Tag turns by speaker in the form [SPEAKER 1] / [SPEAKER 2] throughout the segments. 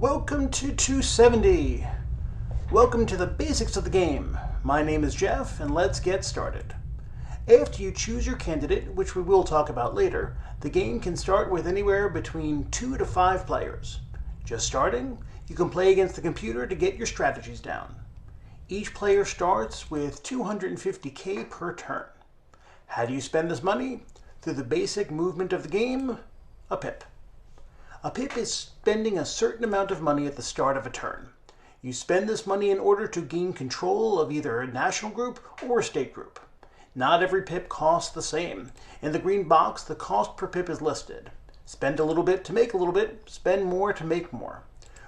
[SPEAKER 1] Welcome to 270. Welcome to the basics of the game. My name is Jeff, and let's get started. After you choose your candidate, which we will talk about later, the game can start with anywhere between 2 to 5 players. Just starting, you can play against the computer to get your strategies down. Each player starts with 250k per turn. How do you spend this money? Through the basic movement of the game, a pip. A pip is spending a certain amount of money at the start of a turn. You spend this money in order to gain control of either a national group or a state group. Not every pip costs the same. In the green box, the cost per pip is listed. Spend a little bit to make a little bit, spend more to make more.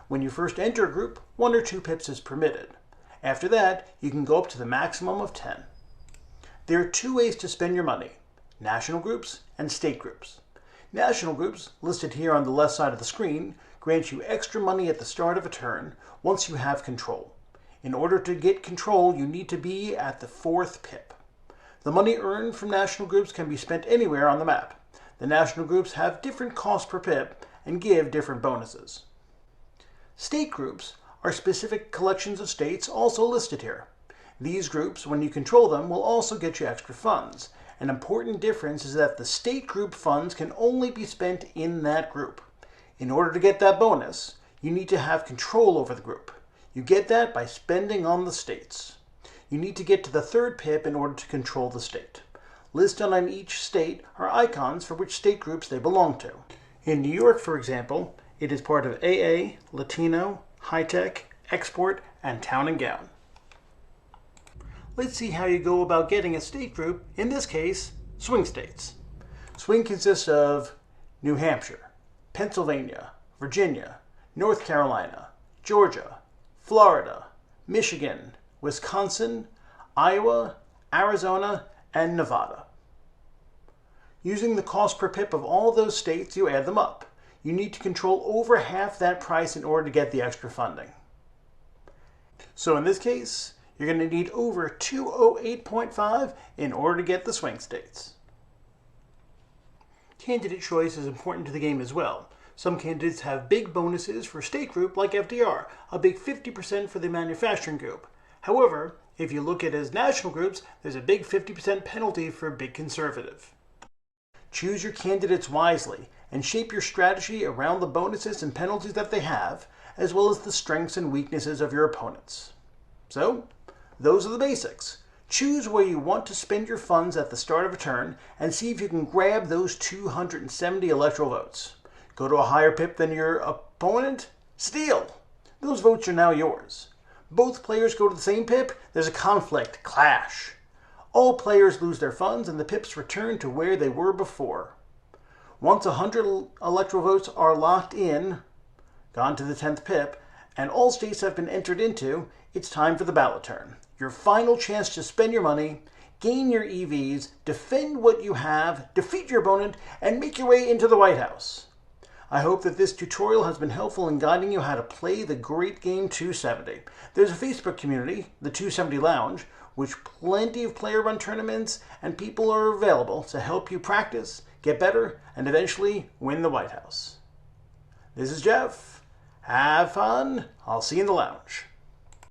[SPEAKER 1] When you first enter a group, 1 or 2 pips is permitted. After that, you can go up to the maximum of 10. There are 2 ways to spend your money: national groups and state groups. National groups, listed here on the left side of the screen, grant you extra money at the start of a turn once you have control. In order to get control, you need to be at the 4th pip. The money earned from national groups can be spent anywhere on the map. The national groups have different costs per pip and give different bonuses. State groups are specific collections of states also listed here. These groups, when you control them, will also get you extra funds. An important difference is that the state group funds can only be spent in that group. In order to get that bonus, you need to have control over the group. You get that by spending on the states. You need to get to the 3rd pip in order to control the state. Listed on each state are icons for which state groups they belong to. In New York, for example, it is part of AA, Latino, High Tech, Export, and Town and Gown. Let's see how you go about getting a state group, in this case, swing states. Swing consists of New Hampshire, Pennsylvania, Virginia, North Carolina, Georgia, Florida, Michigan, Wisconsin, Iowa, Arizona, and Nevada. Using the cost per pip of all those states, you add them up. You need to control over half that price in order to get the extra funding. So in this case, you're going to need over 208.5 in order to get the swing states. Candidate choice is important to the game as well. Some candidates have big bonuses for state group like FDR, a big 50% for the manufacturing group. However, if you look at it as national groups, there's a big 50% penalty for big conservative. Choose your candidates wisely and shape your strategy around the bonuses and penalties that they have, as well as the strengths and weaknesses of your opponents. So, those are the basics. Choose where you want to spend your funds at the start of a turn and see if you can grab those 270 electoral votes. Go to a higher pip than your opponent? Steal! Those votes are now yours. Both players go to the same pip, there's a conflict, clash. All players lose their funds and the pips return to where they were before. Once 100 electoral votes are locked in, gone to the 10th pip, and all states have been entered into, it's time for the ballot turn. Your final chance to spend your money, gain your EVs, defend what you have, defeat your opponent, and make your way into the White House. I hope that this tutorial has been helpful in guiding you how to play the great game 270. There's a Facebook community, the 270 Lounge, which plenty of player-run tournaments and people are available to help you practice, get better, and eventually win the White House. This is Jeff. Have fun. I'll see you in the lounge.